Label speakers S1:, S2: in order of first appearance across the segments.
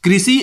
S1: कृषि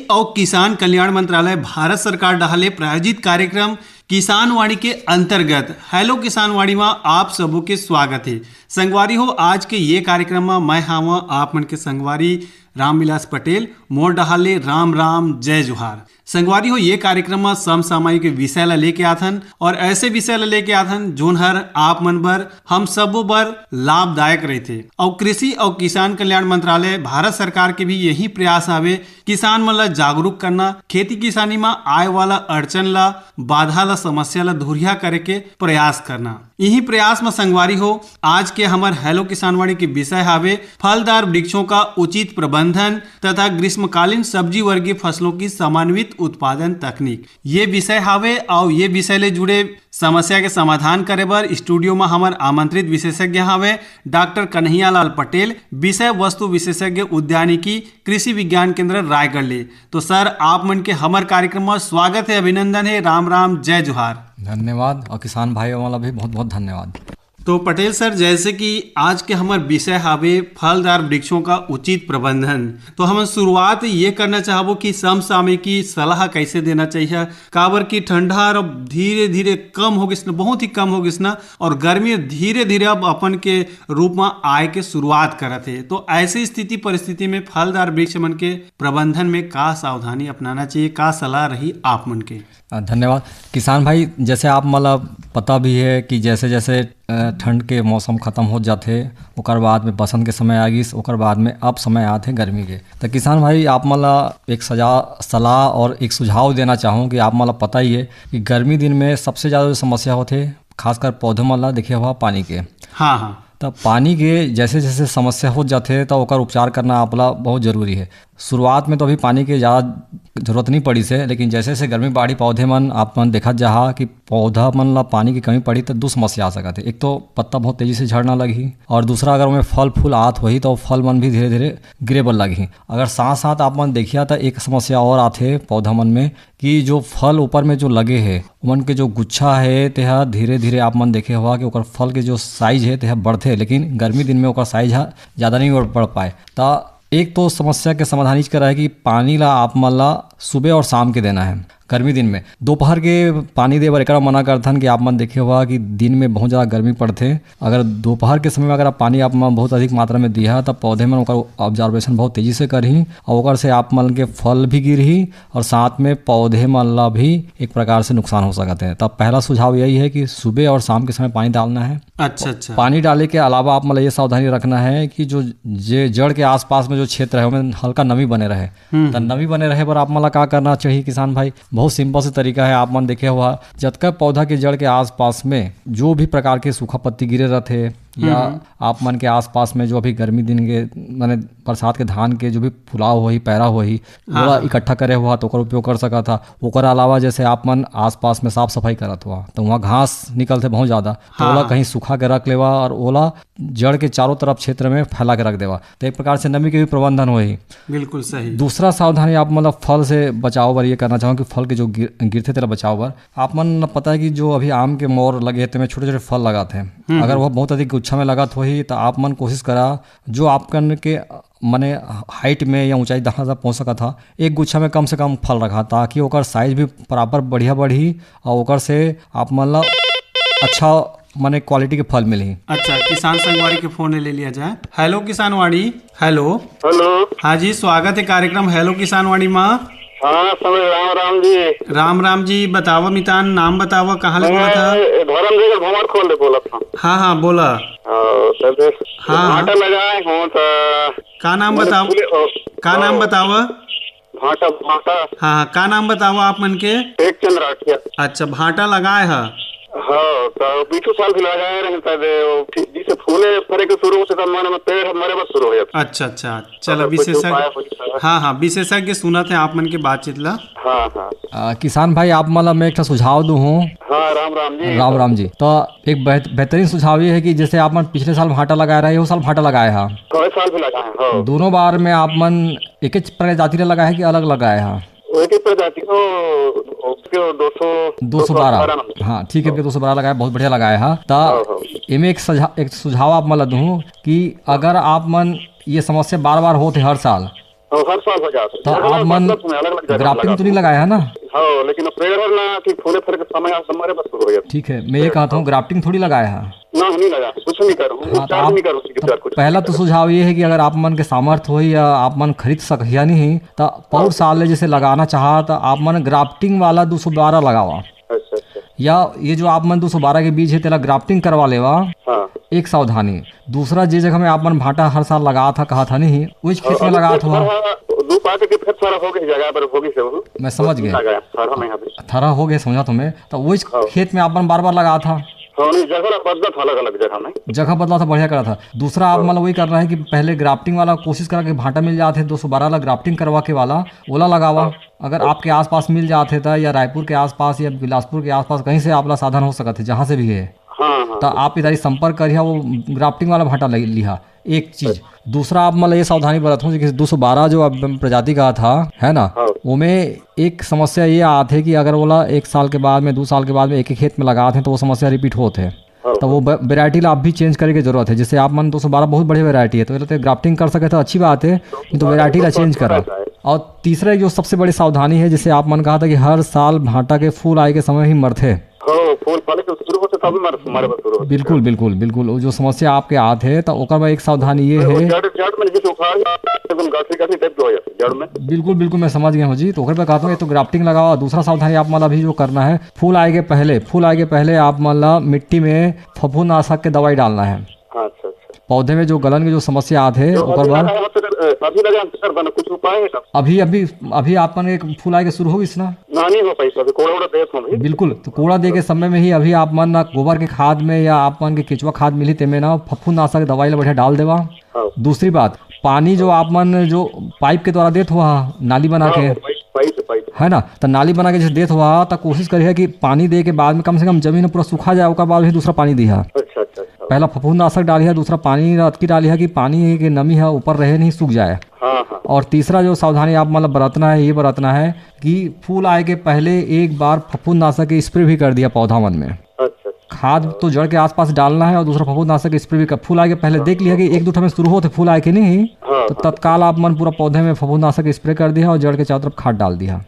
S1: और किसान कल्याण मंत्रालय भारत सरकार डहाले प्रायोजित कार्यक्रम किसान वाणी के अंतर्गत हेलो किसान वाणी में आप सबों के स्वागत है। संगवारी हो, आज के ये कार्यक्रम में मैं हाँ आप मन के संगवारी रामविलास पटेल मोर डहाले राम राम जय जोहार। संगवारी हो, ये कार्यक्रम में समसामयिक विषय ला लेके आथन और ऐसे विषय ला लेके आथन जोन हर आप मन बर हम सबो बर लाभदायक रहते। और कृषि और किसान कल्याण मंत्रालय भारत सरकार के भी यही प्रयास आवे किसान मन ला जागरूक करना, खेती किसानी में आए वाला अड़चन ला, बाधा ला, समस्या ला दूरिया करे के प्रयास करना। यही प्रयास में संगवारी हो, आज के हमार हेलो किसानवाणी के विषय हावे फलदार वृक्षों का उचित प्रबंधन तथा ग्रीष्मकालीन सब्जी वर्गीय फसलों की समन्वित उत्पादन तकनीक। ये विषय हावे और ये विषय ले जुड़े समस्या के समाधान करे बर स्टूडियो में हमार आमंत्रित विशेषज्ञ हावे डॉक्टर कन्हैयालाल पटेल, विषय वस्तु विशेषज्ञ उद्यानिकी कृषि विज्ञान केंद्र रायगढ़ ले। तो सर, आप मन के हमार कार्यक्रम में स्वागत है, अभिनंदन है, राम राम जय जोहार।
S2: धन्यवाद। और किसान भाइयों वाला भी बहुत बहुत धन्यवाद।
S1: तो पटेल सर, जैसे कि आज के हमारे विषय हावे फलदार वृक्षों का उचित प्रबंधन, तो हम शुरुआत ये करना चाहबो कि समसामयिकी सलाह कैसे देना चाहिए। काबर की ठंडा अब धीरे धीरे कम हो गई, बहुत ही कम हो गई, और गर्मी धीरे धीरे अब अपन के रूप में आए के शुरुआत करत है। तो ऐसी स्थिति परिस्थिति में फलदार वृक्ष मन के प्रबंधन में का सावधानी अपनाना चाहिए, का सलाह रही आप मन के?
S2: धन्यवाद किसान भाई। जैसे आप मतलब पता भी है कि जैसे जैसे ठंड के मौसम खत्म हो जाते, ओकर बाद में बसंत के समय आ गई, ओकर बाद में अब समय आते हैं गर्मी के। तो किसान भाई आप मतलब एक सलाह और एक सुझाव देना चाहूँ कि आप मतलब पता ही है कि गर्मी दिन में सबसे ज़्यादा जो समस्या होते खासकर पौधों वाला देखे हुआ पानी के।
S1: हाँ हाँ।
S2: तो पानी के जैसे जैसे समस्या हो जाते तो ओकर उपचार करना आपला बहुत जरूरी है। शुरुआत में तो अभी पानी के ज़्यादा जरूरत नहीं पड़ी से, लेकिन जैसे जैसे गर्मी बढ़ी पौधे मन आप मन देखा जहाँ कि पौधा मन ला पानी की कमी पड़ी तो दो समस्या आ सकते। एक तो पत्ता बहुत तेजी से झड़ना लगी, और दूसरा अगर उनमें फल फूल आत हुई तो फल मन भी धीरे धीरे गिरेबल लगी। अगर साथ साथ आप मन देखिए तो एक समस्या और आते पौधा मन में कि जो फल ऊपर में जो लगे है उमन के जो गुच्छा है तेहा धीरे धीरे आप मन देखे हुआ कि ओकर फल के जो साइज है तेहा बढ़ते, लेकिन गर्मी दिन में ओकर साइज ज़्यादा नहीं बढ़ पाए। तो एक तो समस्या के समाधान इस करा है कि पानी ला आप मन ला सुबह और शाम के देना है। गर्मी दिन में दोपहर के पानी दे बर एक मना करथन कि आप मन देखे हुआ कि दिन में बहुत ज़्यादा गर्मी पड़ते, अगर दोपहर के समय में अगर आप पानी आप मन बहुत अधिक मात्रा में दिया तब पौधे में ओकर ऑब्जर्वेशन बहुत तेजी से करही और ओकर से आप मन के फल भी गिरही और साथ में पौधे मन ला भी एक प्रकार से नुकसान हो सकते हैं। तब पहला सुझाव यही है कि सुबह और शाम के समय पानी डालना है।
S1: अच्छा।
S2: पानी डालने के अलावा आप मतलब ये सावधानी रखना है कि जो जड़ के आसपास में जो क्षेत्र है उसमें हल्का नमी बने रहे। तो नमी बने रहे पर आप मतलब क्या करना चाहिए किसान भाई, बहुत सिंपल से तरीका है। आप मन देखे हुआ जब तक पौधा के जड़ के आसपास में जो भी प्रकार के सूखा पत्ती गिरे रहते या आप मन के आसपास में जो अभी गर्मी दिन के माने बरसात के धान के जो भी फुलाव हो पैरा हो वो इकट्ठा करे हुआ तो उपयोग कर सका था। ओकर अलावा जैसे आप मन आसपास में साफ सफाई करत हुआ तो वहाँ घास निकलते बहुत ज़्यादा, तो ओला कहीं सूखा के रख लेवा और ओला जड़ के चारों तरफ क्षेत्र में फैला के रख देवा, तो एक प्रकार से नमी के भी प्रबंधन हो।
S1: बिल्कुल सही।
S2: दूसरा सावधानी आप मतलब फल से बचाव बर ये करना चाहूँ कि फल के जो गिरते तेरा बचाव बर आप मन पता है कि जो अभी आम के मोर लगे तो में छोटे छोटे फल लगाते हैं, अगर वह बहुत अधिक गुच्छा में लगा तो ही तो आप मन कोशिश करा जो आपकन के मने हाइट में या ऊंचाई जहाँ तक पहुँच सका था एक गुच्छा में कम से कम फल रखा ताकि ओकर साइज भी बराबर बढ़िया बढ़ी और ओकर से आप मन ला अच्छा माने क्वालिटी के फल मिली।
S1: अच्छा, किसान संगवारी के फोन ले लिया जाए। हेलो किसानवाड़ी। हेलो। हाँ जी, स्वागत है कार्यक्रम हेलो किसानवाड़ी माँ।
S3: हाँ राम राम जी।
S1: राम राम जी, बतावा मितान, नाम बतावा, कहाँ ले बोला था?
S3: धर्मजयगढ़ भंवर खोल ले बोला था।
S1: हाँ बोला।
S3: हाँ लगाए हो तो
S1: का नाम बताओ, का नाम बतावा?
S3: भाटा।
S1: हाँ, का नाम बतावा आप मन के?
S3: एक चंद्र राठिया।
S1: अच्छा, भाटा लगाए है।
S3: हाँ तो बीटू साल भी लगाए रहे जिस से फूले फरे के शुरू से माने में पेड़ मरे बस शुरू हो जाता।
S1: अच्छा अच्छा, चलो विशेषज्ञ, हाँ हाँ विशेषज्ञ सुनत है आप मन के बातचीत ला।
S3: हाँ हाँ
S2: किसान भाई आप मतलब मैं एक सुझाव दूँ हूँ।
S3: हाँ, राम राम जी।
S2: राम राम जी। तो एक बेहतरीन सुझाव ये है कि जैसे आप मन पिछले साल भाटा लगाया रहा है, ये साल भाटा लगाया है,
S3: कई साल भी लगाए हैं। हाँ,
S2: दोनों बार में आप मन एक ही प्रजाति ने लगाया है कि अलग लगाया है?
S3: एक ही प्रजाति को उसके
S2: 212। हाँ ठीक है, 212 लगाया, बहुत बढ़िया लगाया है। तो इनमें एक सुझाव आप मन दूँ कि अगर आप मन ये समस्या बार बार होते हर साल
S3: हर साल हो जाता
S2: तो आप मन ग्राफ्टिंग तो नहीं लगाया है ना?
S3: हाँ, लेकिन पेड़ है ना कि फूले फरे के समय हमारे बस शुरू हो जाता।
S2: ठीक है, मैं ये कहता हूँ ग्राफ्टिंग थोड़ी लगाया है
S3: ना, नहीं लगा, कुछ नहीं करूँ, उपचार नहीं करूँ कुछ।
S2: पहला तो सुझाव ये है कि अगर आप मन के सामर्थ्य हो या आप मन खरीद सकिया नहीं तो पौर साल जैसे लगाना चाहा तो आप मन ग्राफ्टिंग वाला 212 लगावा।
S3: अच्छा अच्छा।
S2: या ये जो आप मन 212 के बीज है तेला ग्राफ्टिंग करवा लेवा।
S3: हाँ,
S2: एक सावधानी। दूसरा जिस जगह में आप मन भाटा हर साल लगा था कहा था नहीं, उस खेत में लगा था
S3: दो पार्ट के फिर सारा हो गई जगह पर होगी से वो
S2: मैं समझ गया,
S3: सारा में यहाँ पे
S2: थरा हो गया, समझा तुम्हें। तो उस खेत में आप मन बार बार लगा था।
S3: हाँ, नहीं जगह बदला था, अलग अलग जगह में
S2: जगह बदला था, बढ़िया करा था। दूसरा आप मतलब वही करना है कि पहले ग्राफ्टिंग वाला कोशिश करा कि भाटा मिल जाते 212 वाला ग्राफ्टिंग करवा के वाला ओला लगावा। अगर आपके आसपास मिल जाते था या रायपुर के आसपास या बिलासपुर के आसपास कहीं से आपला साधन हो सकते जहाँ से भी है,
S3: हाँ,
S2: तो आप इधर संपर्क करिए, वो ग्राफ्टिंग वाला भाटा लिहा। एक चीज। दूसरा आप मतलब ये सावधानी बरतूं कि 212 जो अब प्रजाति का था है ना, उनमें एक समस्या ये आती है कि अगर बोला 1 साल के बाद में 2 साल के बाद में एक ही खेत में लगाते हैं तो वो समस्या रिपीट होते हैं। तो वो वेराइटी आप भी चेंज करने की जरूरत है। जैसे आप मन 212 बहुत बढ़िया वेराइटी है तो ग्राफ्टिंग कर सके तो अच्छी बात है, तो वेराइटी का चेंज करा। और तीसरा जो सबसे बड़ी सावधानी है, जैसे आप मन कहा था कि हर साल भाटा के फूल आए के समय ही मरते, बिल्कुल बिल्कुल बिल्कुल वो जो समस्या आपके आते है तो ओकर में एक सावधानी ये है। बिल्कुल बिल्कुल मैं समझ गया हूँ जी। तो ओकर पे कहता हूँ ये तो ग्राफ्टिंग लगाओ। दूसरा सावधानी आप मतलब अभी जो करना है, फूल आए के पहले आप मतलब मिट्टी में फफूंदनाशक के दवाई डालना है। पौधे में जो गलन की जो समस्या आते है ओकर बाद
S3: कुछ उपाय है?
S2: अभी आपन एक फूल आए के शुरू होगी ना,
S3: नहीं हो पाई कोड़ा दे
S2: बिल्कुल। तो कोड़ा दे के समय में ही अभी आप मन ना गोबर के खाद में या आप मन के केचुआ खाद मिली तेमें ना फफूंदनाशक दवाई ला बढ़िया डाल देवा। दूसरी बात, पानी जो आप मन जो पाइप के द्वारा देत हुआ नाली बना के है ना, तो नाली बना के जैसे देत हुआ तो कोशिश करिए कि पानी दे के बाद में कम से कम जमीन पूरा सूखा जाए, उसके बाद भी दूसरा पानी दिया। पहला फफूंदनाशक डाली है, दूसरा पानी अतकी डाली है कि पानी की नमी है ऊपर रहे नहीं सूख जाए। और तीसरा जो सावधानी आप मतलब बरतना है, ये बरतना है कि फूल आए के पहले एक बार फफूंदनाशक के स्प्रे भी कर दिया पौधा मन में। खाद तो जड़ के आसपास डालना है और दूसरा फफूंदनाशक स्प्रे भी कर। फूल आए के पहले देख लिया कि 1-2 में शुरू होते फूल आए के नहीं, तो तत्काल आप मन पूरा पौधे में फफूंदनाशक स्प्रे कर दिया और जड़ के चारों तरफ खाद डाल दिया।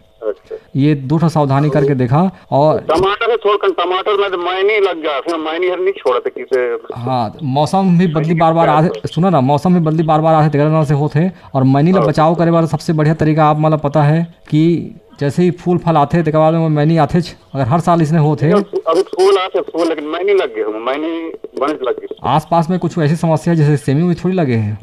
S2: ये 2 सावधानी करके देखा। और
S3: टमाटर छोड़कर टमाटर में तो मैनी लग गया, फिर मैनी हर नहीं छोड़ते किसे।
S2: हाँ, मौसम भी बदली बार बार आते, सुना ना, मौसम भी बदली बार बार आते तेरह से होते। और मैनी ला बचाव करे वाला सबसे बढ़िया तरीका आप मतलब पता है कि जैसे ही फूल फल आते तो बाद में मैनी आते, अगर हर साल इसने होते
S3: अभी फूल आते फूल लेकिन मैनी लग गए, मैनी बन लग गई।
S2: आसपास में कुछ ऐसी समस्या जैसे सेमी में थोड़ी लगे हैं।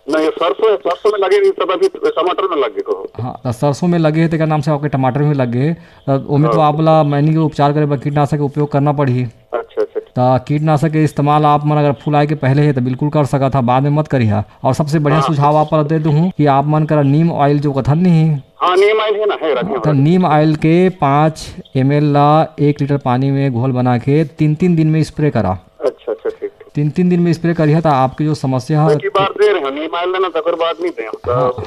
S3: नहीं, सरसों में लगे नहीं, तब अभी टमाटर में लगे को।
S2: हाँ, तो सरसों में लगे तो क्या नाम से आपके टमाटर में लगे, उनमें तो आप मैनी के उपचार करे कीटनाशक का उपयोग करना पड़ी।
S3: अच्छा।
S2: तो कीटनाशक के इस्तेमाल आप मन अगर फूल आए के पहले है तो बिल्कुल कर सका था, बाद में मत करिए। और सबसे बढ़िया सुझाव आप पर दे दूँ कि आप मन कर नीम ऑयल जो कथन नहीं है,
S3: नीम ऑयल है ना, है
S2: तो नीम ऑयल के 5 ml ला 1 लीटर पानी में घोल बना के 3-3 दिन में स्प्रे करा।
S3: अच्छा ठीक।
S2: 3-3 दिन में स्प्रे करिए तो आपकी जो समस्या है
S3: बार दे रहे हैं नीम ऑयल लेना तो बाद नहीं दे।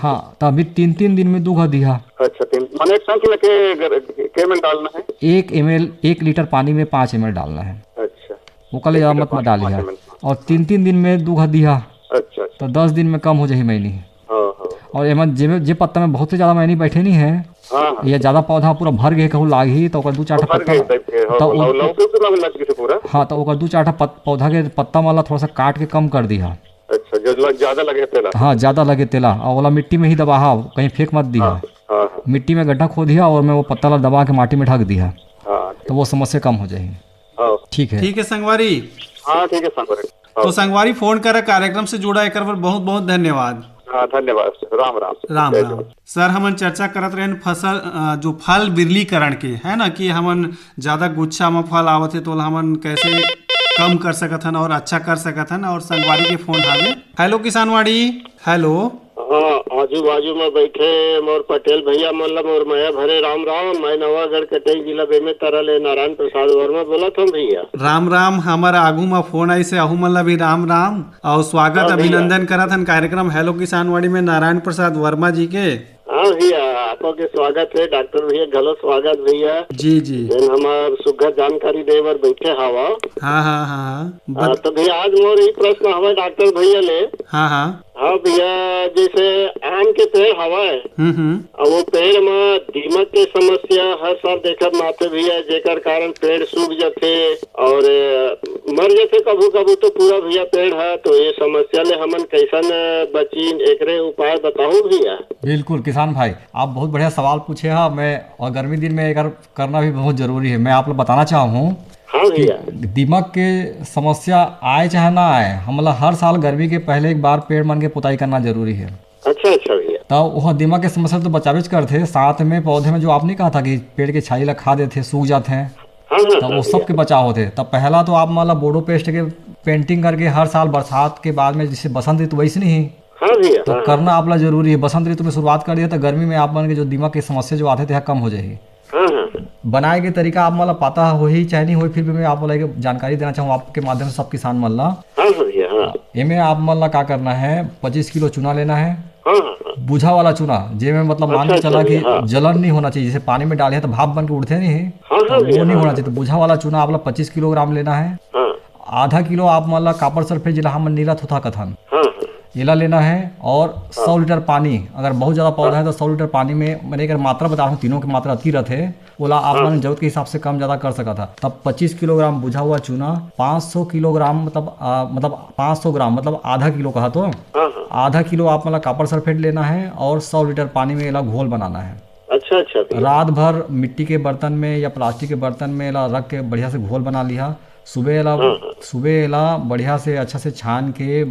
S2: हाँ, तो अभी 3-3 दिन में दूघा दिया।
S3: अच्छा, 3 माने एक संख्या में के ml डालना है?
S2: 1 लीटर पानी में 5 ml डालना है।
S3: अच्छा,
S2: वो कल मत डालिए। और 3-3 दिन में दूघा दिया।
S3: अच्छा,
S2: तो 10 दिन में कम हो जाए मैनी। और एमन जे पत्ता में बहुत से ज्यादा मैनी बैठे नहीं है, ये ज्यादा पौधा पूरा भर गए कहूँ लागी तो 2-4 पत्ता, हाँ तो 2-4 पौधा के पत्ता वाला थोड़ा सा काट के कम कर दिया।
S3: अच्छा, जो ज्यादा लगे तेला।
S2: हाँ, ज्यादा लगे तेला। और वाला मिट्टी में ही दबा, कहीं फेंक मत दिया। मिट्टी में गड्ढा खो दिया और मैं वो पत्ता दबा के माटी में ढक दिया, तो वो समस्या कम हो जाएगी। ठीक है
S1: संगवारी।
S3: हाँ ठीक है संगवारी।
S1: तो संगवारी फोन कर कार्यक्रम से जुड़ा एक बार बहुत बहुत धन्यवाद।
S3: धन्यवाद। राम राम।
S1: सर, हमन चर्चा करत रहे फसल जो फल बिरलीकरण के है ना, कि हमन ज्यादा गुच्छा में फल आवत है तो हमन कैसे कम कर सकत हन और अच्छा कर सकत हन। और संगवारी के फोन हावे। हेलो किसानवाड़ी। हेलो।
S3: हाँ, आजू बाजू में बैठे मोर पटेल भैया मतलब मोर मैं भरे राम राम। मैं नवागढ़ कटई जिला में तरल नारायण प्रसाद वर्मा बोला था भैया।
S1: राम राम। हमार आगू में फोन आई से अहू मन ला भी राम राम और स्वागत
S3: हाँ भैया।
S1: अभिनंदन करत हन कार्यक्रम हेलो किसानवाड़ी में नारायण प्रसाद वर्मा जी के।
S3: हाँ भैया, आपको के स्वागत है। डॉक्टर भैया गलो स्वागत भैया।
S1: जी जी।
S3: हमार सुघर जानकारी देवर बैठे हवा।
S1: हाँ हाँ हाँ
S3: तो भैया आज मोर ये प्रश्न हवा डॉक्टर भैया ले।
S1: हाँ हाँ।
S3: हाँ भैया, जैसे आम के पेड़ हवा है और वो पेड़ में दीमक के समस्या हर साल देखत माते भैया, जेकर कारण पेड़ सूख जाते और मर जाते कभू कभू तो पूरा भैया पेड़ है। तो ये समस्या ले हमन कैसन बची, एकरे उपाय बताओ भैया।
S2: बिल्कुल किसान भाई, आप बहुत बढ़िया सवाल पूछे हैं। मैं और गर्मी दिन में एकर करना भी बहुत जरूरी है। मैं आप लोग बताना चाहूँ
S3: हाँ
S2: कि
S3: भैया।
S2: दीमक के समस्या आए चाहे ना आए, हमला हर साल गर्मी के पहले एक बार पेड़ मन के पुताई करना जरूरी है।
S3: अच्छा अच्छा भैया।
S2: तब वह दीमक के समस्या तो बचावे करते, साथ में पौधे में जो आपने कहा था कि पेड़ के छाई ला खा देते, सूख जाते हैं,
S3: हाँ हाँ
S2: तब वो सब के बचाव होते। तब पहला तो आप मतलब बोडो पेस्ट के पेंटिंग करके हर साल बरसात के बाद में जैसे बसंत ऋतु वैसे नहीं
S3: हाँ भैया।
S2: तो करना आप ला जरूरी है। बसंत ऋतु में शुरुआत कर दिया तो गर्मी में आप मन के जो दीमक की समस्या जो आते थे कम हो जाएगी।
S3: हाँ हाँ
S2: बनाए के तरीका आप मतलब पता हो ही चाहे नहीं हो, फिर भी मैं आप लोग के जानकारी देना चाहूँ आपके माध्यम से सब किसान मन ला।
S3: हाँ भैया। हाँ
S2: इनमें आप मन ला क्या करना है, 25 किलो चूना लेना है,
S3: हाँ हाँ।
S2: बूझा वाला चूना, जेमें मतलब मान के
S3: अच्छा,
S2: चला कि
S3: हाँ।
S2: जलन नहीं होना चाहिए। जैसे पानी में डाले हैं तो भाप बन के उड़ते नहीं है,
S3: हाँ
S2: तो
S3: हाँ
S2: वो
S3: भैया।
S2: नहीं होना चाहिए। तो बूझा वाला चूना आप लोग 25 किलोग्राम लेना है।
S3: हाँ
S2: आधा किलो आप मतलब कॉपर सल्फेट जिला हम नीला थोथा कथन
S3: हाँ
S2: इला लेना है। और 100 लीटर पानी, अगर बहुत ज़्यादा पौधा है तो 100 लीटर पानी में मैंने अगर मात्रा बता रहा हूँ, तीनों की मात्रा अति रथ है, बोला आप मन जरूरत के हिसाब से कम ज़्यादा कर सका था। तब 25 किलोग्राम बुझा हुआ चूना, 500 किलोग्राम मतलब 500 ग्राम मतलब आधा किलो कहा तो
S3: हाँ।
S2: आधा किलो आप मतलब कॉपर सल्फेट लेना है और 100 लीटर पानी में इला घोल बनाना है।
S3: अच्छा अच्छा भैया।
S2: रात भर मिट्टी के बर्तन में या प्लास्टिक के बर्तन में इला रख के बढ़िया से घोल बना लिया। सुबह इला बढ़िया से अच्छा से छान के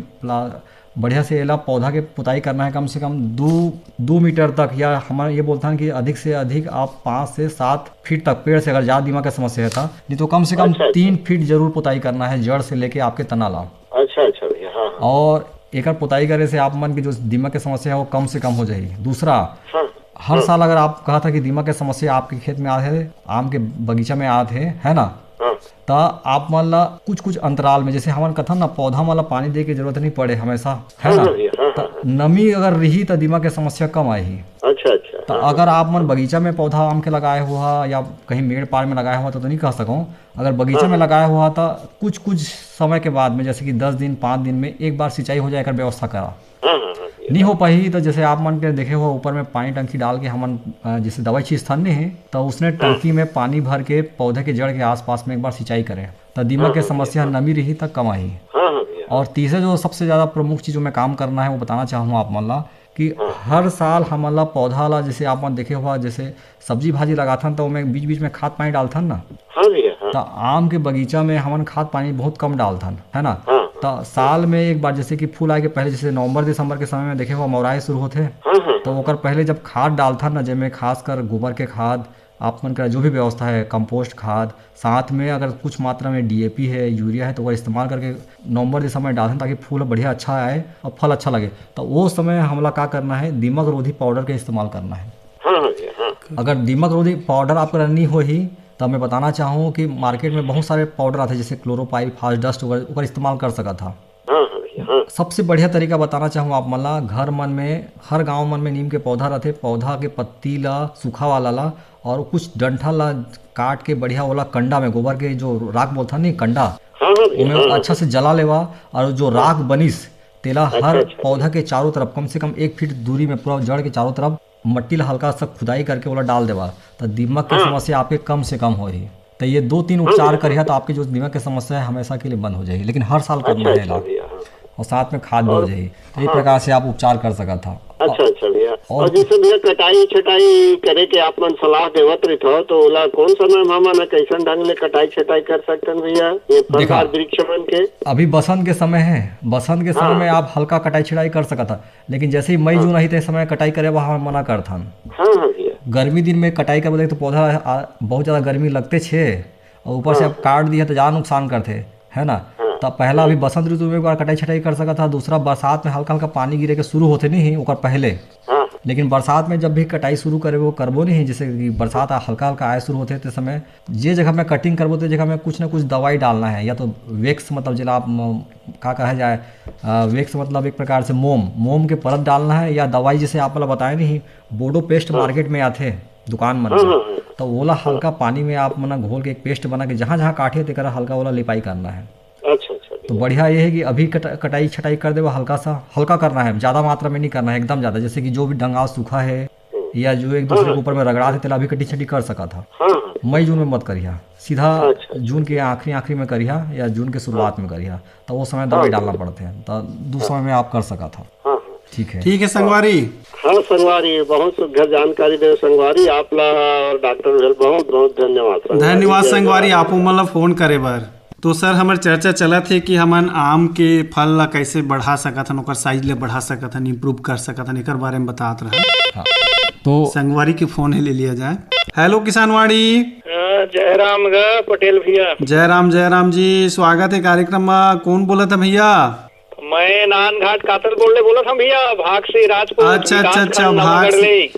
S2: बढ़िया से इला पौधा के पुताई करना है। कम से कम 2 मीटर तक, या हमारा ये बोलता है कि अधिक से अधिक आप 5 से 7 फीट तक पेड़ से, अगर ज़्यादा दीमक का समस्या है था, नहीं तो कम से कम 3 फीट जरूर पुताई करना है, जड़ से लेके आपके तना ला।
S3: अच्छा अच्छा भैया। हाँ
S2: और एक पुताई करे से आप मन की जो दीमक की समस्या है वो कम से कम हो जाएगी। दूसरा,
S3: हाँ
S2: हर साल अगर आप कहा था कि दीमक की समस्या आपके खेत में आते है, आम के बगीचा में आते है ना,
S3: हाँ
S2: तो आप मान ला कुछ अंतराल में, जैसे हमारे कथन ना पौधा वाला पानी दे के जरूरत नहीं पड़े हमेशा, है ना, तो नमी अगर रही तो दीमक की समस्या कम आएगी।
S3: अच्छा अच्छा।
S2: तो अगर आप मन बगीचा में पौधा आम के लगाए हुआ या कहीं मेड़ पार में लगाया हुआ तो नहीं कह सकूँ। अगर बगीचा में लगाया हुआ तो कुछ समय के बाद में, जैसे कि 10 दिन 5 दिन में एक बार सिंचाई हो जाए कर व्यवस्था करा। नहीं हो पाई तो जैसे आप मन के देखे हुआ ऊपर में पानी टंकी डाल के हमन जैसे दवाई छींच स्थान है तो उसने टंकी में पानी भर के पौधे के जड़ के आसपास में एक बार सिंचाई करें तो दीमक की समस्या नमी रही तक कम आई। और तीसरे जो सबसे ज़्यादा प्रमुख चीज़ जो मैं काम करना है वो बताना चाहूँगा आप मन ला कि हर साल हमला पौधा ला, जैसे आप मन देखे हुआ जैसे सब्जी भाजी लगाथन तो मैं बीच बीच में खाद पानी डालथन ना, तो आम के बगीचा में हमन खाद पानी बहुत कम डालथन, है ना। तो साल में एक बार, जैसे कि फूल आए के पहले, जैसे नवंबर दिसंबर के समय में देखे हुआ मौराए शुरू होते, तो ओकर पहले जब खाद डालथन ना, जिसमें खासकर गोबर के खाद, आप मन का जो भी व्यवस्था है, कंपोस्ट खाद, साथ में अगर कुछ मात्रा में डीएपी है, यूरिया है, तो वह इस्तेमाल करके नवंबर दिसंबर डालथन ताकि फूल बढ़िया अच्छा आए और फल अच्छा लगे। तो वो समय हमला क्या करना है, दीमक रोधी पाउडर का इस्तेमाल करना है। अगर दीमक रोधी पाउडर आपका नहीं हो ही तो मैं बताना चाहूँ कि मार्केट में बहुत सारे पाउडर आते हैं, जैसे क्लोरोपाइल, फास्ट डस्ट वगैरह इस्तेमाल कर सका था। सबसे बढ़िया तरीका बताना चाहूँ आप मन ला, घर मन में हर गांव मन में नीम के पौधा रहते, पौधा के पत्ती ला सूखा वाला ला और कुछ डंठल ला काट के बढ़िया वाला कंडा में, गोबर के जो राख बोलता नहीं कंडा, उन्हें अच्छा से जला लेवा और जो राख बनिस तेला हर पौधा के चारों तरफ कम से कम 1 फीट दूरी में पूरा जड़ के चारों तरफ मट्टी ला हल्का सा खुदाई करके वाला डाल देवा, तो दीमक की समस्या आपके कम से कम हो रही। तो ये 2-3 उपचार करिए तो आपकी जो दीमक की समस्या है हमेशा के लिए बंद हो जाएगी, लेकिन हर साल करना है इलाज, और साथ में खाद भी हो जाएगी। तो इस प्रकार से आप उपचार कर सका था।
S3: अच्छा भैया। और जैसे भैया कटाई छटाई करे के आप मन सलाह देवत रही हो, तो ओला कौन समय हमन कैसन ढंग ले कटाई छटाई कर सकते भैया, ये फलदार वृक्ष मन के? अभी
S2: बसंत के समय है, बसंत के समय में आप हल्का कटाई छटाई कर सकता था, लेकिन जैसे ही मई जून आई थे समय कटाई करे वहाँ मना करथन। गर्मी दिन में कटाई कर तो पौधा बहुत ज़्यादा गर्मी लगते छे और ऊपर से आप काट दिया तो ज़्यादा नुकसान करते। है ना। तो पहला अभी बसंत ऋतु में एक बार कटाई छटाई कर सका था, दूसरा बरसात में हल्का हल्का पानी गिरे के शुरू होते नहीं ओकर पहले।
S3: हाँ
S2: लेकिन बरसात में जब भी कटाई शुरू करे वो करबो नहीं, जैसे कि बरसात हल्का हल्का आए शुरू होते तो समय जे जगह में कटिंग करबो तो जगह में कुछ ना कुछ दवाई डालना है, या तो वेक्स मतलब जिला आप का कहा जाए, वेक्स मतलब एक प्रकार से मोम के परत डालना है, या दवाई जैसे आप वाला बताए नहीं बोडो पेस्ट मार्केट में आते दुकान में, तो ओला हल्का पानी में आप मना घोल के एक पेस्ट बना के जहाँ जहाँ काटे ते करा हल्का वाला लिपाई करना है।
S3: अच्छा अच्छा
S2: तो बढ़िया ये है कि अभी कटाई छटाई कर दे वो हल्का करना है, ज़्यादा मात्रा में नहीं करना है, एकदम ज़्यादा, जैसे कि जो भी डंगाल सूखा है या जो एक दूसरे के ऊपर में रगड़ा थे तेला अभी कटी छटी कर सका था।
S3: हाँ
S2: मई जून में मत करिया, सीधा जून के आखिरी में करिया या जून के शुरुआत में करिया, तो वो समय दवाई डालना पड़ते हैं, तो दूसरे समय में आप कर सका था।
S3: हाँ
S2: ठीक है
S1: संगवारी।
S3: हाँ संगवारी, बहुत सुघर जानकारी दे संगवारी, आपला और डॉक्टर भेल बहुत बहुत धन्यवाद।
S1: धन्यवाद संगवारी, आपको मतलब फोन करे बर। तो सर हमार चर्चा चला थे कि हमन आम के फल ला कैसे बढ़ा सकत हन, ओकर साइज ले बढ़ा सकत हन, इम्प्रूव कर सकत हन, एकर बारे में बतात रहा।
S2: हाँ। तो
S1: संगवारी के फोन ले लिया जाए। हेलो किसानवाड़ी।
S3: जयराम पटेल भैया।
S1: जयराम जी, स्वागत है कार्यक्रम में। कौन बोला था भैया?
S3: मैं नानघाट कातर बोला था भैया, भाग से राजपूत।
S1: अच्छा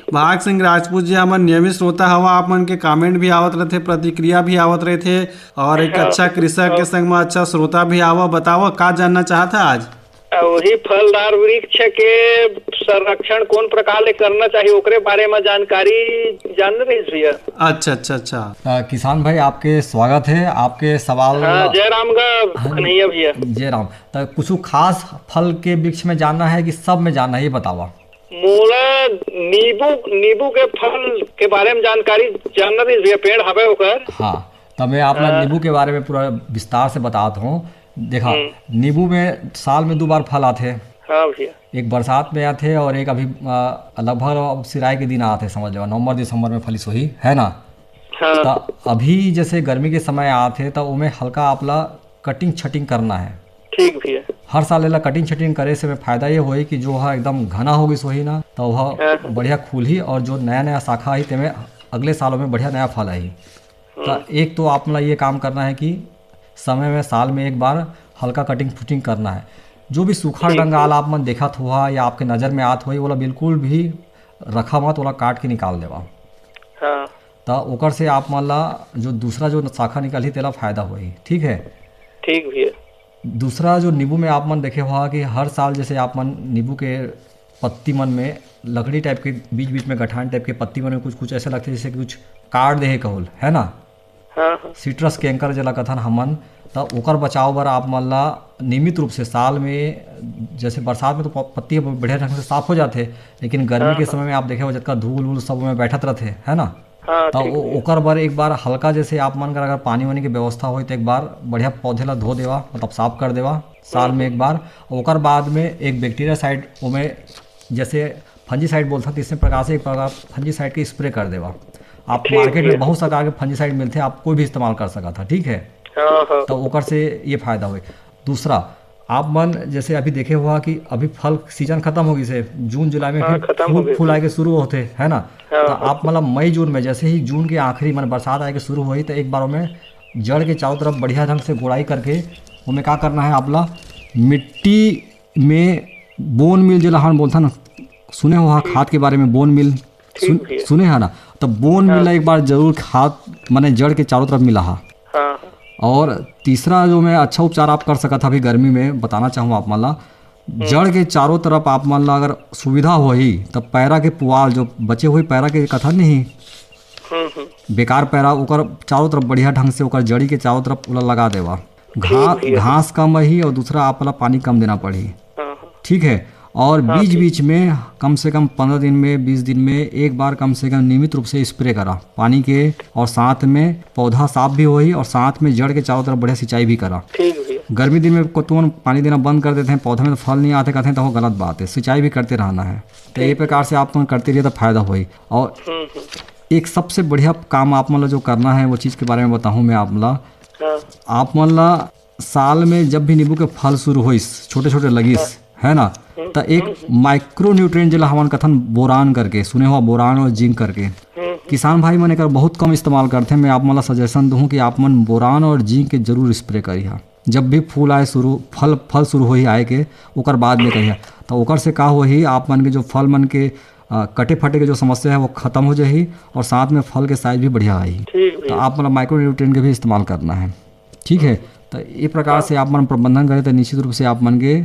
S1: भाग सिंह राजपूत जी हमन नियमित श्रोता हवा, आप मन के कमेंट भी आवत रहे थे, प्रतिक्रिया भी आवत रहे थे, और एक अच्छा कृषक के संग में अच्छा श्रोता भी आवा। बताओ का जानना चाहता आज?
S3: वही फलदार वृक्ष के संरक्षण कौन प्रकार ले करना चाहिए ओकरे बारे में जानकारी जान रही भैया।
S1: अच्छा।
S2: किसान भाई आपके स्वागत है, आपके सवाल।
S3: जयराम कन्हैया भैया।
S2: जयराम, तो कुछ खास फल के वृक्ष में जानना है कि सब में जानना है, ये बतावा।
S3: मोला नींबू के फल के बारे में जानकारी जानना रही भैया, पेड़ हवे ओकर।
S2: हाँ, तो मैं आपने नींबू के बारे में पूरा विस्तार से बताता हूँ। देखा, नींबू में साल में 2 बार फल आते हैं।
S3: हाँ भैया।
S2: एक बरसात में आते और एक अभी लगभग सिराई के दिन आते, समझ लो नवंबर दिसंबर में फली सोही है ना।
S3: हाँ।
S2: तो अभी जैसे गर्मी के समय आते तो उनमें हल्का आपला कटिंग छटिंग करना है।
S3: ठीक भैया।
S2: हर साल एला कटिंग छटिंग करे से में फायदा ये होई कि जो है एकदम घना होगी सोही ना, तो वह बढ़िया खुली और जो नया शाखा आई तेमें अगले सालों में बढ़िया नया फल आई। तो एक तो आप ये काम करना है कि समय में साल में एक बार हल्का कटिंग फुटिंग करना है। जो भी सूखा डंगाल आप मन देखत हुआ या आपके नज़र में आत हुई वो बिल्कुल भी रखा मत, वो काट के निकाल देवा।
S3: हाँ।
S2: तो ओकर से आप मन ला जो दूसरा जो शाखा निकली तेला फायदा हुई। ठीक है।
S3: ठीक भैया। दूसरा
S2: जो नींबू में आप मन देखे हुआ कि हर साल जैसे आप मन नींबू के पत्ती मन में लकड़ी टाइप के बीच में गठान टाइप के पत्ती मन में कुछ ऐसे लगते जैसे कुछ काट दे कहल है ना।
S3: हाँ।
S2: सिट्रस कैंकर जला कथन हमन, तो ओकर बचाव बर आप मन ला नियमित रूप से साल में, जैसे बरसात में तो पत्ती बढ़िया ढंग से साफ हो जाते, लेकिन गर्मी के समय में आप देखे हो जितना धूल वूल सब में बैठत रहते है ना। तो ओकर बर एक बार हल्का जैसे आप मन कर अगर पानी वानी की व्यवस्था हो तो एक बार बढ़िया पौधे ला धो देवा, मतलब साफ कर देवा साल में एक बार। ओकर बाद में एक बैक्टीरिया साइड उमें जैसे फंजीसाइड बोलता है, तीसरे प्रकार से एक प्रकार फंजीसाइड के स्प्रे कर देवा। आप मार्केट में बहुत प्रकार के फंजीसाइड मिलते हैं, आप कोई भी इस्तेमाल कर सका था। ठीक है। तो ओकर से ये फायदा हुए। दूसरा आप मन जैसे अभी देखे हुआ कि अभी फल सीजन खत्म होगी से जून जुलाई में फिर फूल आए के शुरू होते है ना। तो आप मतलब मई जून में जैसे ही जून के आखिरी मन बरसात आए के शुरू हुई तो एक बार में जड़ के चारों तरफ बढ़िया ढंग से गुड़ाई करके उनमें क्या करना है, आपला मिट्टी में बोन मिल जो हम बोलता ना, सुने हुआ खाद के बारे में, बोन मिल सुने है ना। तो बोन मिल एक बार जरूर खाद माने जड़ के चारों तरफ मिला। और तीसरा जो मैं अच्छा उपचार आप कर सका था अभी गर्मी में बताना चाहूँ आप मान ला, जड़ के चारों तरफ आप मान ला अगर सुविधा हो ही तब पैरा के पुआल जो बचे हुए पैरा के कथा नहीं बेकार पैरा ओकर चारों तरफ बढ़िया ढंग से ओकर जड़ी के चारों तरफ उला लगा देवा। घास कम रही और दूसरा आप पानी कम देना पड़ी। ठीक है। और बीच बीच में कम से कम 15 दिन में 20 दिन में एक बार कम से कम नियमित रूप से स्प्रे करा पानी के, और साथ में पौधा साफ भी होई और साथ में जड़ के चारों तरफ बढ़िया सिंचाई भी करा। गर्मी दिन में तुरंत पानी देना बंद कर देते हैं, पौधे में तो फल नहीं आते कहते हैं, तो वो गलत बात है। सिंचाई भी करते रहना है। तो ये प्रकार से आप करते रहिए तो फायदा होई। और एक सबसे बढ़िया काम आप मतलब जो करना है वो चीज़ के बारे में बताऊँ मैं आप मतलब साल में जब भी नींबू के फल शुरू हो छोटे छोटे लगिस है ना, तो एक माइक्रो न्यूट्रिएंट जिला हमारे कथन बोरान करके सुने हुआ, बोरान और जिंक करके किसान भाई मैंने कर बहुत कम इस्तेमाल करते हैं। मैं आप मतलब सजेशन दूँ कि आप मन बोरान और जिंक के जरूर स्प्रे करिए। जब भी फूल आए शुरू फल शुरू हो ही आए के ओकर बाद में कहिए तो ओकर से का हो ही आप मन के जो फल मन के कटे फटे के जो समस्या है वो खत्म हो जाही और साथ में फल के साइज भी बढ़िया आई। तो आप मतलब माइक्रो न्यूट्रिएंट के भी इस्तेमाल करना है। ठीक है, तो ये प्रकार से आप मन प्रबंधन करें तो निश्चित रूप से आप मन के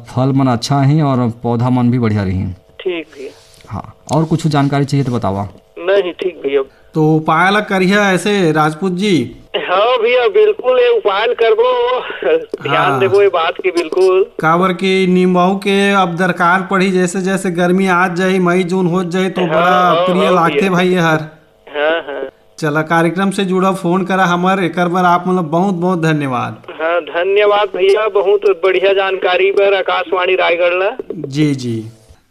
S2: फल मन अच्छा ही और पौधा मन भी बढ़िया रही।
S3: ठीक भैया।
S2: हाँ, और कुछ जानकारी चाहिए तो बतावा।
S3: नहीं ठीक भैया।
S1: तो उपाय अलग करिए ऐसे राजपूत जी।
S3: हाँ भैया बिल्कुल ये उपाय करबो, ध्यान देबो ये बात की बिल्कुल।
S1: काबर की नींबू के अब दरकार पड़ी, जैसे जैसे गर्मी आज जाए मई जून हो जाए तो बड़ा प्रिय लागते भाई ये हर।
S3: हाँ हाँ
S1: चला कार्यक्रम से जुड़ा फोन करा हमार एक बार आप मतलब बहुत बहुत धन्यवाद।
S3: हाँ धन्यवाद भैया, बहुत बढ़िया जानकारी पर आकाशवाणी रायगढ़ ला।
S1: जी जी।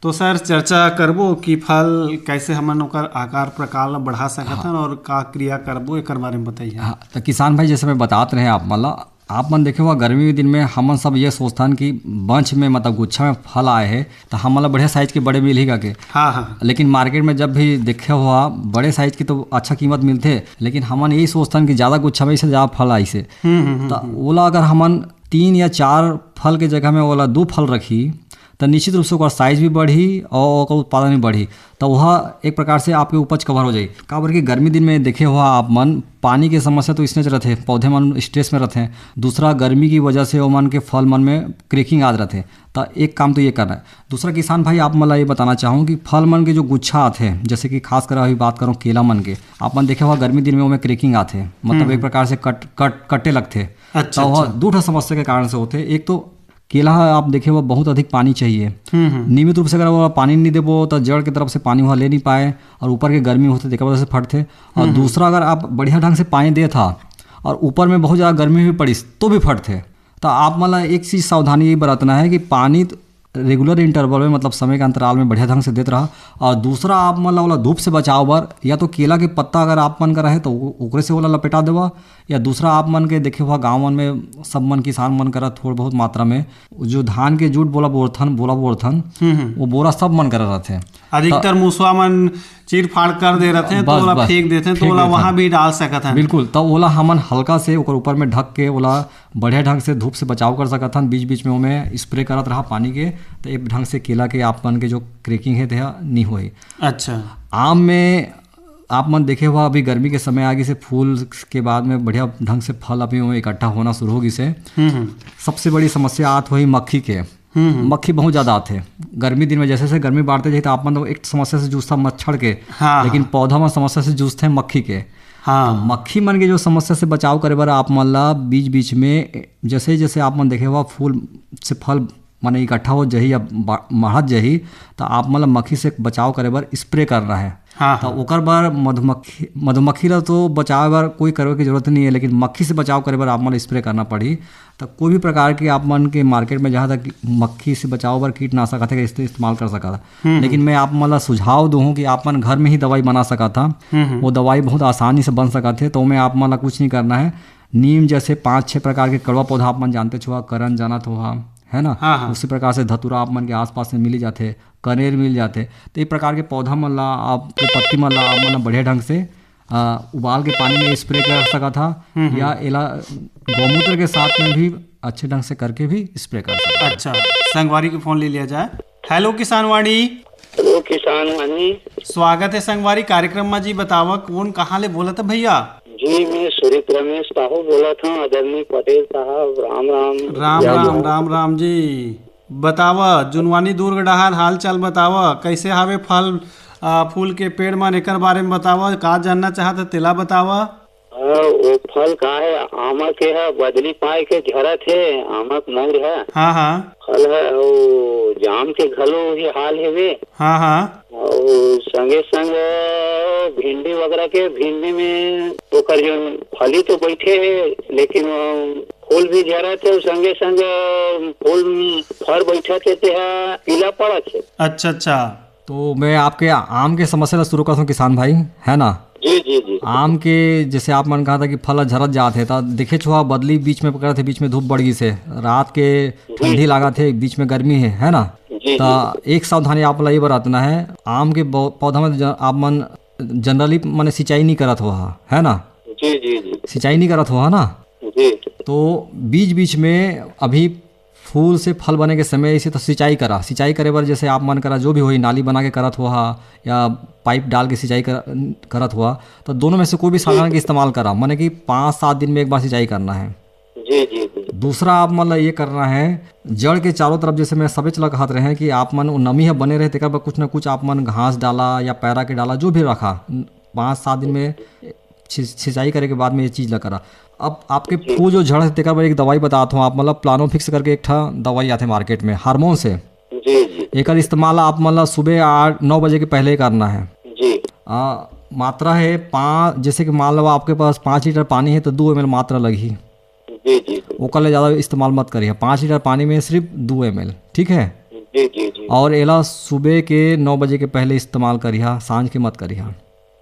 S1: तो सर चर्चा करबो कि फल कैसे हमन ओकर आकार प्रकार ला बढ़ा सकत हन और का क्रिया करबो एक बारे में बताइए।
S2: हाँ, तो किसान भाई जैसे मैं बताते रहे आप मन देखे हुआ गर्मी के दिन में हमन सब ये सोचथन कि बंच में मतलब गुच्छा में फल आए हैं तो हम मतलब बढ़िया साइज के बड़े मिल ही के।
S1: हाँ हाँ।
S2: लेकिन मार्केट में जब भी देखे हुआ बड़े साइज की तो अच्छा कीमत मिलते, लेकिन हमन यही सोचथन कि ज़्यादा गुच्छा में से ज़्यादा फल आई से तो ओला अगर हमन 3 या 4 फल के जगह में ओला 2 फल रखी तो निश्चित रूप से ओकर साइज भी बढ़ी और ओकर उत्पादन भी बढ़ी, तो वह एक प्रकार से आपके उपज कवर हो जाए। काबर कि गर्मी दिन में देखे हुआ आप मन पानी के समस्या तो इसने रहते, पौधे मन स्ट्रेस में रहते हैं, दूसरा गर्मी की वजह से वो मन के फल मन में क्रैकिंग आ रहते। तो एक काम तो ये करना है। दूसरा किसान भाई आप मतलब ये बताना चाहूँ कि फल मन के जो गुच्छा आते हैं, जैसे कि खास कर अभी बात करूँ केला मन के, आप मन देखे हुआ गर्मी दिन में वो क्रैकिंग आते, मतलब एक प्रकार से कट्टे लगते।
S1: अच्छा,
S2: तो वह दूसरा समस्या के कारण से होते। एक तो केला आप देखे वो बहुत अधिक पानी चाहिए, नियमित रूप से अगर वो पानी नहीं देबो तो जड़ की तरफ से पानी वहाँ ले नहीं पाए और ऊपर के गर्मी होते देखा वजह से फटते। और दूसरा अगर आप बढ़िया ढंग से पानी दे था और ऊपर में बहुत ज़्यादा गर्मी भी पड़ी तो भी फटते। तो आप मतलब एक चीज़ सावधानी ये बरतना है कि पानी रेगुलर इंटरवल में मतलब समय के अंतराल में बढ़िया ढंग से देते रहा। और दूसरा आप मतलब वाला धूप से बचाव बर या तो केला के पत्ता अगर आप मन का रहे तो ओकरे से वाला लपेटा देवा, या दूसरा आप मन के देखे हुआ गाँव मन में सब मन किसान मन करा थोड़ा बहुत मात्रा में जो धान के जूट बोला बोरथन वो बोरा सब मन करा रहते हैं।
S1: अधिकतर मूसवा मन चीर फाड़ कर दे रहते हैं तो ओला फेंक देते हैं, तो ओला वहाँ भी डाल सकत हैं।
S2: बिल्कुल, तो ओला हमन हल्का से ऊपर में ढक के ओला बढ़िया ढंग से धूप से बचाव कर सकत हन। बीच बीच में ओमें स्प्रे करत रहा पानी के, तो एक ढंग से केला के आप मन के जो क्रैकिंग है नहीं होई।
S1: अच्छा,
S2: आम में आप मन देखे हुआ अभी गर्मी के समय आगे से फूल के बाद में बढ़िया ढंग से फल अभी में इकट्ठा होना शुरू होगी से। सबसे बड़ी समस्या आत हुई मक्खी के। मक्खी बहुत ज़्यादा आते गर्मी दिन में, जैसे जैसे गर्मी बढ़ते जाए तो आप मतलब एक समस्या से जूझता मच्छर के। हाँ, लेकिन पौधा में समस्या से जूझते हैं मक्खी के। हाँ, तो मक्खी मन के जो समस्या से बचाव करे बार आप मन ला बीच बीच में जैसे जैसे आप मन देखे हुआ फूल से फल माने इकट्ठा हो जाही या बढ़त जाही तो आप मतलब मक्खी से बचाव करे बार स्प्रे करना है। हाँ, तो ओकर बार मधुमक्खी ला तो बचाव बार कोई करे की जरूरत नहीं है, लेकिन मक्खी से बचाव करे बार आप मन स्प्रे करना पड़ी। तो कोई भी प्रकार के आप मन के मार्केट में जहाँ तक मक्खी से बचाव बार कीटनाशक आते इस्तेमाल कर सका था। लेकिन मैं आप मतलब सुझाव दूँ कि आप मन घर में ही दवाई बना सका था। वो दवाई बहुत आसानी से बन सका थे। तो मैं आप मतलब कुछ नहीं करना है, नीम जैसे 5-6 प्रकार के कड़वा पौधा आप मन जानते छुआ, करन जाना तो है ना। हाँ। उसी प्रकार से धतुरा आप मन के आसपास में मिल जाते, कनेर मिल जाते। तो एक प्रकार के पौधा मन ला आपके पत्ती मन ला आप मन बढ़िया ढंग से उबाल के पानी में स्प्रे कर सका था, या एला गौमूत्र के साथ में भी अच्छे ढंग से करके भी स्प्रे कर सकता।
S1: अच्छा, संगवारी की फोन ले लिया जाए। हेलो किसानवाड़ी।
S3: हेलो किसानवाड़ी,
S1: स्वागत है संगवारी कार्यक्रम में। जी बतावा कौन कहाँ ले बोला था भैया?
S3: जी मैं सूर्य रमेश साहू बोला था, आदरणीय पटेल साहब। राम राम।
S1: राम राम राम राम जी। बतावा जुनवानी दुर्ग डहार हाल चाल बतावा, कैसे हावे फल फूल के पेड़ मन एकर बारे में बतावा, का जानना चाहत तेला बतावा।
S3: वो फल का है आमा के है, बदली पाए के झरत है, आमा मोर है। हाँ हाँ। फल है वो जाम के घलो ही हाल है वे। हाँ हाँ। और संगे संग भिंडी वगैरह के, भिंडी में तो कर जो फली तो बैठे है लेकिन फूल भी झरत है, संगे संग फूल फर बैठे थे पीला पड़ा थे। अच्छा अच्छा।
S2: तो मैं आपके आम के समस्या शुरू करता हूँ किसान भाई, है ना।
S3: जी जी जी।
S2: आम के जैसे आप मन कहा था कि फल झरत जाते तो देखे छुआ बदली बीच में पकड़ा थे, बीच में धूप बढ़ गई से, रात के ठंडी लगा थे, बीच में गर्मी है ना। तो एक सावधानी आप ये बरतना है, आम के पौधा में आप मन जनरली मैंने सिंचाई नहीं करत हुआ है ना।
S3: जी जी जी।
S2: सिंचाई नहीं करत हुआ ना।
S3: जी।
S2: तो बीच बीच में अभी फूल से फल बने के समय इसे तो सिंचाई करे बर जैसे आप मन करा जो भी होई नाली बना के करत हुआ या पाइप डाल के सिंचाई करत हुआ, तो दोनों में से कोई भी साधन के इस्तेमाल करा, माने कि 5-7 दिन में एक बार सिंचाई करना है।
S3: जी जी जी।
S2: दूसरा आप मतलब ये करना है जड़ के चारों तरफ, जैसे मैं सबे चला कहत रहे हैं कि आप मन नमी है बने रहे तेकर पर कुछ ना कुछ आप मन घास डाला या पैरा के डाला जो भी रखा, 5-7 दिन में सिंचाई करे के बाद में ये चीज़ ला करा। अब आपके फूल जो झड़ है तेकर पर एक दवाई बताता हूँ, आप मतलब प्लानोफिक्स करके एक ठा दवाई आते मार्केट में हार्मोन से,
S3: जी जी।
S2: एक इस्तेमाल आप मतलब सुबह 8-9 बजे के पहले ही करना है
S3: जी।
S2: मात्रा है 5, जैसे कि मान लो आपके पास 5 लीटर पानी है तो 2 ml मात्रा लगी।
S3: जी जी।
S2: वो कल ज़्यादा इस्तेमाल मत करिए, 5 लीटर पानी में सिर्फ 2 ml, ठीक है।
S3: जी जी जी।
S2: और एला सुबह के 9 बजे के पहले इस्तेमाल करिए, सांझ के मत करिए।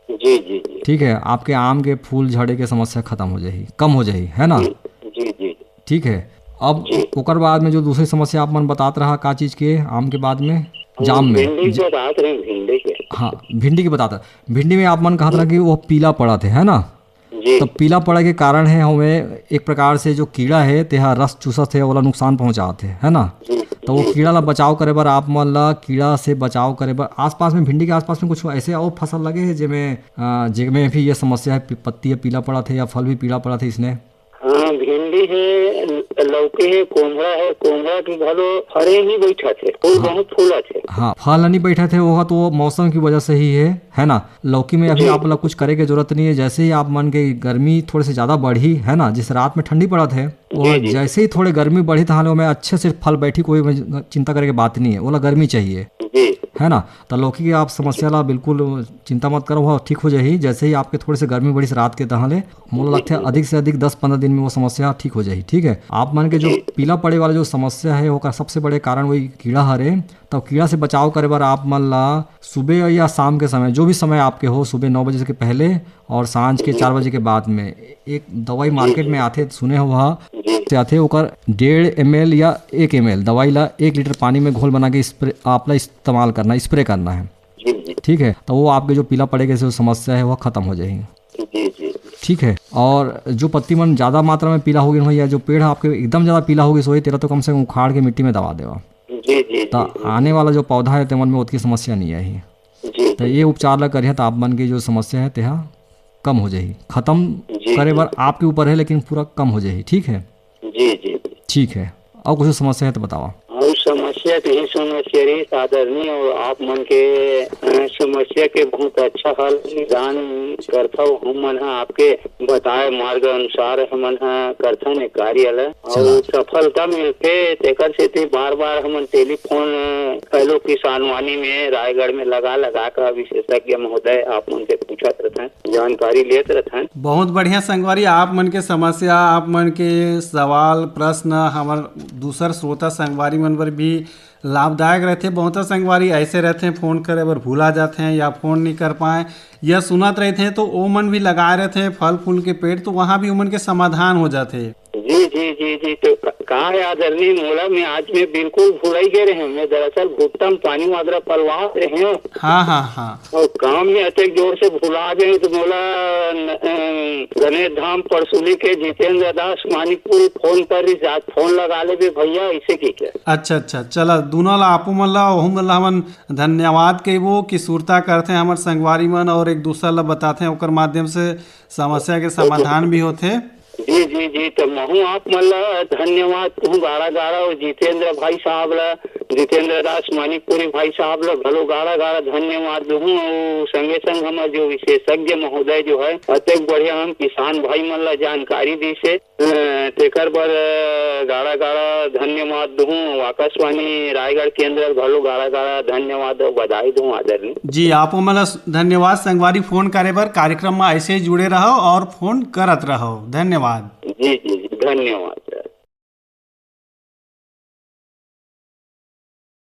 S3: जी जी जी।
S2: ठीक है, आपके आम के फूल झड़े के समस्या खत्म हो जाएगी, कम हो जाएगी, है ना।
S3: जी जी।
S2: ठीक है। अब ओकर बाद में जो दूसरी समस्या आप मन बतात रहा का चीज़ के आम के बाद में जाम में
S3: भिंडी के,
S2: हाँ भिंडी की बताता, भिंडी में आप मन कहा था कि वो पीला पड़ा थे, है ना। तो पीला पड़ा के कारण है हमें एक प्रकार से जो कीड़ा है तेहा रस चूसत है वाला नुकसान पहुंचाते है ना। तो वो कीड़ा ला बचाव करे बर आप मन ला कीड़ा से बचाव करे बर आसपास में भिंडी के आसपास में कुछ ऐसे और फसल लगे हैं जिनमें भी ये समस्या है, पत्ती है पीला पड़ा थे या फल भी पीला पड़ा थे इसने।
S3: हाँ भिंडी है, लौकी है, कोंबड़ा की घलो हरे ही बैठा थे, फूल बहुत फूला थे।
S2: हाँ फल नहीं बैठा थे वो, तो वो मौसम की वजह से ही है ना। लौकी में अभी आप लोग कुछ करे की जरूरत नहीं है, जैसे ही आप मन के गर्मी थोड़े से ज्यादा बढ़ी है ना, जिस रात में ठंडी पड़ा थे वो जैसे ही थोड़े गर्मी बढ़ी तो में अच्छे से फल बैठी, कोई चिंता करे की बात नहीं है, वो गर्मी चाहिए है ना। तो लौकी की आप समस्या ला बिल्कुल चिंता मत करो, वो ठीक हो जाएगी। जैसे ही आपके थोड़े से गर्मी बढ़ी से रात के तहले मोला लगता है अधिक से अधिक 10-15 दिन में वो समस्या ठीक हो जाएगी। ठीक है, आप मान के जो पीला पड़े वाला जो समस्या है वो का सबसे बड़े कारण वही कीड़ा हरे। तो कीड़ा से बचाव करे बार आप मन ला सुबह या शाम के समय, जो भी समय आपके हो, सुबह 9 बजे के पहले और सांझ के 4 बजे के बाद में एक दवाई मार्केट में आते सुने हो वह आते ओकर 1.5 ml या 1 ml दवाई ला 1 लीटर पानी में घोल बना के आप इस्तेमाल करना, स्प्रे करना है। ठीक है, तो वो आपके जो पीला पड़ेगा से समस्या है वह खत्म हो जाएगी। ठीक है, और जो पत्ती मन ज्यादा मात्रा में पीला होगी हो या जो पेड़ आपके एकदम ज्यादा पीला होगी सोई तेरा तो कम से कम उखाड़ के मिट्टी में दबा देवा। तो आने वाला जो पौधा है तेमन में उतनी समस्या नहीं आई। तो ये उपचार ला करिए तो आप मन की जो समस्या है तेहा कम हो जाएगी। खत्म करे बार आपके ऊपर है लेकिन पूरा कम हो जाएगी। ठीक है
S3: जी जी
S2: ठीक है, और कुछ समस्या है तो बताओ।
S3: समस्या तो ही समस्या रही साधारणी, और आप मन के समस्या के बहुत अच्छा हल निदान करता हम मन आपके बताए मार्ग अनुसार हमन करथन कार्यालय और सफलता मिलते तेकर से बार बार हमन टेलीफोन हेलो किसान वाणी में रायगढ़ में लगा कर विशेषज्ञ महोदय आप मन से पूछत रहते, जानकारी लेते रहते।
S1: बहुत बढ़िया संगवारी, आप मन के समस्या, आप मन के सवाल प्रश्न हमार दूसर श्रोता संगवारी मन पर भी लाभदायक रहते। बहुत संगवारी ऐसे रहते हैं फोन करे बर भूला जाते हैं या फोन नहीं कर पाए या सुनत रहते हैं, तो वो मन भी लगाए रहते हैं फल फूल के पेड़, तो वहाँ भी उमन के समाधान हो जाते हैं।
S3: जी जी जी जी। तो कहा है आदरणीय मोला में आज में बिल्कुल भूल ही गए रहे, मैं दरअसल भुट्टा में पानी वादरा पलवा रहे हैं।
S1: हाँ हाँ हाँ,
S3: और काम में अत्यंत जोर से भुला गए तो मोला गणेश धाम परसुली के जितेंद्र दास मानिकपुर फोन पर फोन लगा ले भैया ऐसे की क्या।
S1: अच्छा, चला दोनों ला आपू मन ला ओहू मन ला हमन धन्यवाद कहबो कि सुरता करते हैं हमारे संगवारी मन और एक दूसरा ला बताते हैं, ओकर माध्यम से समस्या के समाधान भी होते।
S3: जी जी जी। तो महू आप मतलब धन्यवाद कहूँ गाड़ा और जितेंद्र भाई साहब ला, जितेंद्र दास मानिकपुरी भाई साहब ला भलो गाड़ा धन्यवाद दूँ। संगे संग हमारे जो विशेषज्ञ महोदय जो है अत्यंत बढ़िया हम किसान भाई मन ला जानकारी दी से तेकर पर गाड़ा धन्यवाद दूँ। आकाशवाणी रायगढ़ केंद्र भलो गाड़ा धन्यवाद और बधाई दूँ आदरणीय
S1: जी। आप मन धन्यवाद संगवारी फोन करे बर, कार्यक्रम में ऐसे जुड़े रहो और फोन करत रहो। धन्यवाद।
S3: जी जी धन्यवाद।